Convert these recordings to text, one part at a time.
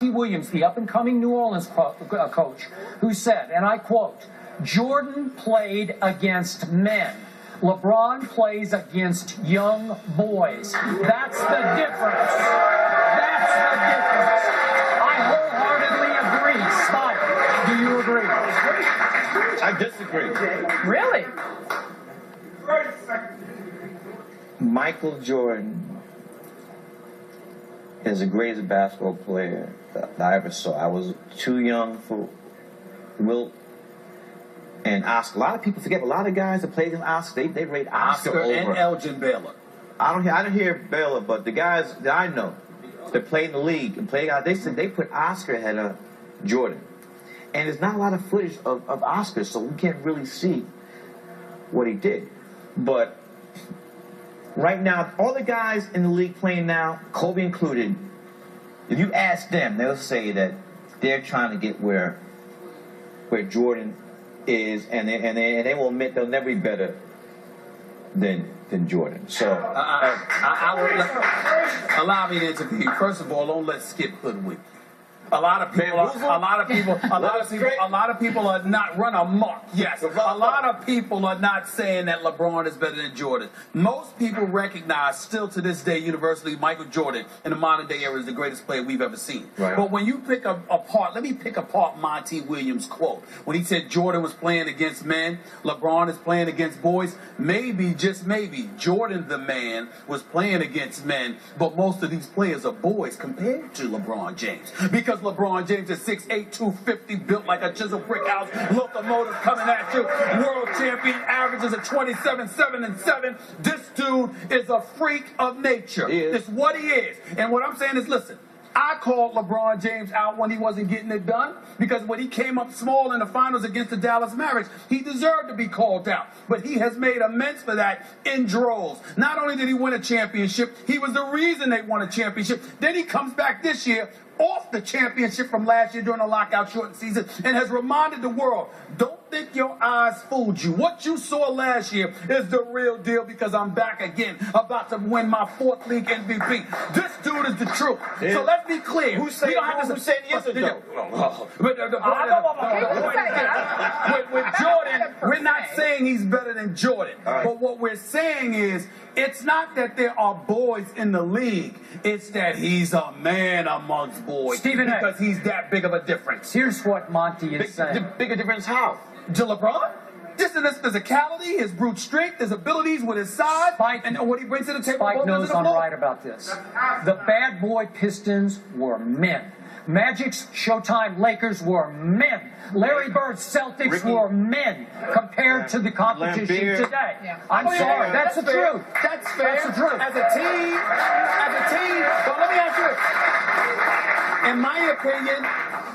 Williams, the up-and-coming New Orleans coach, who said, and I quote, "Jordan played against men. LeBron plays against young boys. That's the difference. That's the difference." I wholeheartedly agree. Spike, do you agree? I disagree. Really? Michael Jordan is the greatest basketball player that I ever saw. I was too young for Wilt and Oscar. A lot of people forget, but a lot of guys that played against Oscar, they rate Oscar over. And Elgin Baylor. I don't hear Baylor, but the guys that I know that played in the league and played out, they said they put Oscar ahead of Jordan. And there's not a lot of footage of Oscar, so we can't really see what he did. But right now, all the guys in the league playing now, Kobe included, if you ask them, they'll say that they're trying to get where Jordan is, and they will admit they'll never be better than Jordan. So I will allow me to interview you. First of all, don't let Skip hoodwink. A lot of people are not run amok. Yes, a lot of people are not saying that LeBron is better than Jordan. Most people recognize, still to this day, universally, Michael Jordan in the modern day era is the greatest player we've ever seen. Right. But when you pick apart, let me pick apart Monty Williams' quote when he said Jordan was playing against men, LeBron is playing against boys. Maybe, just maybe, Jordan the man was playing against men, but most of these players are boys compared to LeBron James, because LeBron James is 6'8", 250, built like a chisel brick house, locomotive coming at you, world champion, averages of 27, 7, and 7. This dude is a freak of nature. It's what he is. And what I'm saying is, listen, I called LeBron James out when he wasn't getting it done, because when he came up small in the finals against the Dallas Mavericks, he deserved to be called out. But he has made amends for that in droves. Not only did he win a championship, he was the reason they won a championship. Then he comes back this year off the championship from last year during the lockout shortened season and has reminded the world, don't think your eyes fooled you. What you saw last year is the real deal, because I'm back again, about to win my 4th league MVP. This dude is the truth. Yeah. So let's be clear. Who said he isn't, though? With Jordan, we're not saying he's better than Jordan. Right. But what we're saying is, it's not that there are boys in the league. It's that he's a man amongst boys. Stephen A. Because he's that big of a difference. Here's what Monty is saying. Bigger difference how? To LeBron? Just in his physicality, his brute strength, his abilities with his size, and what he brings to the table. Spike knows I'm right about this. The bad boy Pistons were men. Magic's Showtime Lakers were men. Larry Bird's Celtics were men compared to the competition today. Yeah. I'm sorry. That's the truth. That's fair. That's the truth. As a team, but let me ask you this. In my opinion,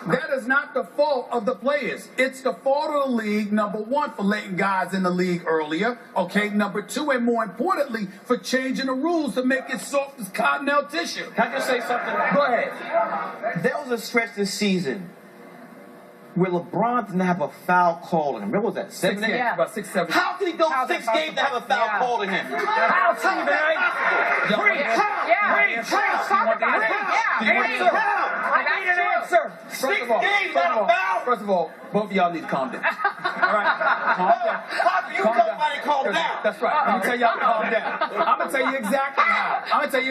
that is not the fault of the players. It's the fault of the league, number one, for letting guys in the league earlier. Okay, number two, and more importantly, for changing the rules to make it soft as cottonelle tissue. Can I just say something? Go ahead. There was a stretch this season where LeBron didn't have a foul call on him. What was that? 7 games? Yeah. About 6, 7. How can he go 6 games to have a foul call on him? How, Stephen A? I need an answer. First of all, both of y'all need to calm down. All right? Calm down. How can you nobody calm down? That's right. Let me tell y'all to calm down. I'm going to tell you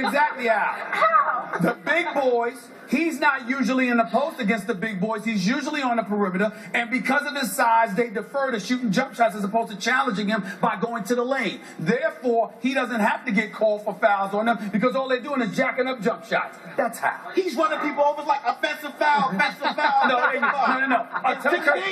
exactly how. The big boys, he's not usually in the post against the big boys. He's usually on the perimeter. And because of his size, they defer to shooting jump shots as opposed to challenging him by going to the lane. Therefore, he doesn't have to get called for fouls on them, because all they're doing is jacking up jump shots. That's how. He's running people over like offensive foul. No.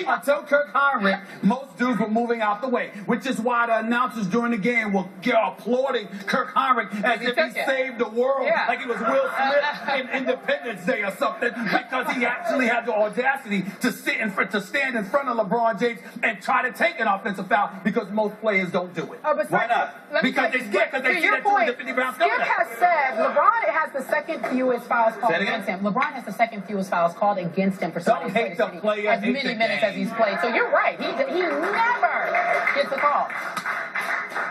Until Kirk Heinrich, most dudes were moving out the way, which is why the announcers during the game were applauding Kirk Heinrich as if he saved the world, like he was Will Smith in Independence Day or something, because he actually had the audacity to stand in front of LeBron James and try to take an offensive foul, because most players don't do it. Why not? Because they're scared, because they see that 250 pounds coming Skip has said LeBron has the second fewest fouls called against him. LeBron has the second fewest fouls called against him for Don't hate the player, as many minutes as he's played. So you're right. He never gets a call.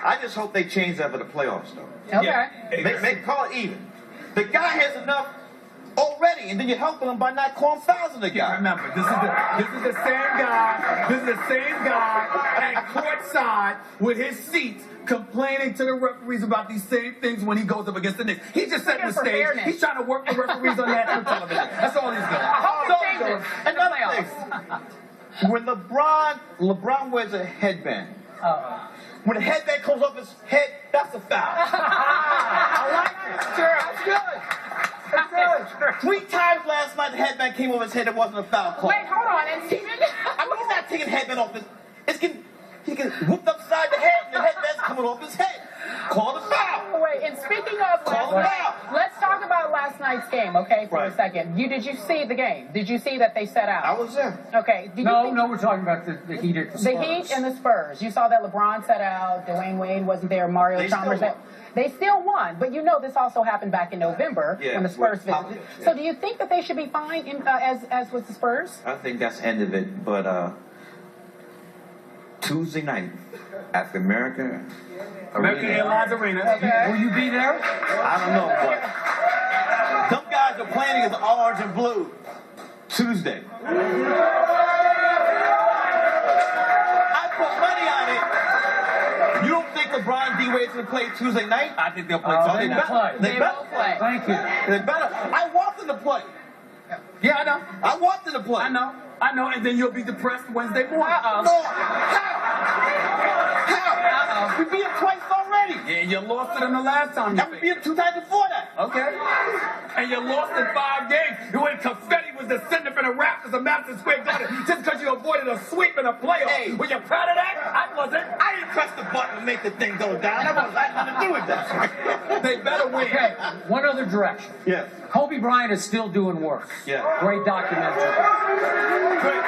I just hope they change that for the playoffs, though. Okay. Make call it even. The guy has enough already, and then you're helping them by not calling fouls on the guy. Remember, this is the same guy. This is the same guy at courtside with his seats complaining to the referees about these same things when he goes up against the Knicks. He's just setting the For stage. fairness. He's trying to work the referees on national television. That's all he's doing. hope That's all it he's doing. changes. Another thing, when LeBron wears a headband, when the headband comes off his head, that's a foul. I like it. Sure, that's good. That's good. 3 times last night the headband came off his head, it wasn't a foul call. Wait, hold on. And Steven, I mean, he's not taking the headband off his. He can whooped upside the head, and the headband's coming off his head. Call the foul. wait, and speaking of Call last it night, out. let's talk about last night's game, okay, for a Right. second. Did you see the game? Did you see that they set out? I was there. Okay. Did you No, think- no, we're talking about the Heat at the The Spurs. Heat and the Spurs. You saw that LeBron set out, Dwayne Wade wasn't there, Mario They still Chalmers. won. They still won, but you know this also happened back in November Yeah, when the Spurs with visited. Popovich, yeah. So do you think that they should be fine as with the Spurs? I think that's the end of it. But Tuesday night at the American Airlines Arena. Will you be there? I don't know, but some guys are playing against orange and blue Tuesday. I put money on it. You don't think LeBron D-Wade's going to play Tuesday night? I think they'll play Oh, Tuesday they night. play. They They better. will play. Thank you. They better. I want them to play. Yeah, I know. I want them to play. I know. I know. And then you'll be depressed Wednesday morning. No. How? We beat them twice already. Yeah, you lost to them the last time you And we beat them 2 times before that. Okay. And you lost in 5 games. When confetti was descending from the rafters of Madison Square Garden just because you avoided a sweep in a playoff. Hey. Were you proud of that? I wasn't. I didn't press the button to make the thing go down. That wasn't nothing to do with that. They better win. Okay, one other direction. Yes. Kobe Bryant is still doing work. Yeah. Great documentary. Good.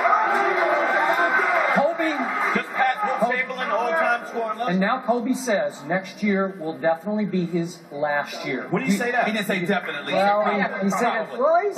Kobe, Just past Will Chamberlain, all-time scoring list. and now Kobe says next year will definitely be his last year. When did he say that? He didn't say definitely. Well, he said it. Probably. Well, he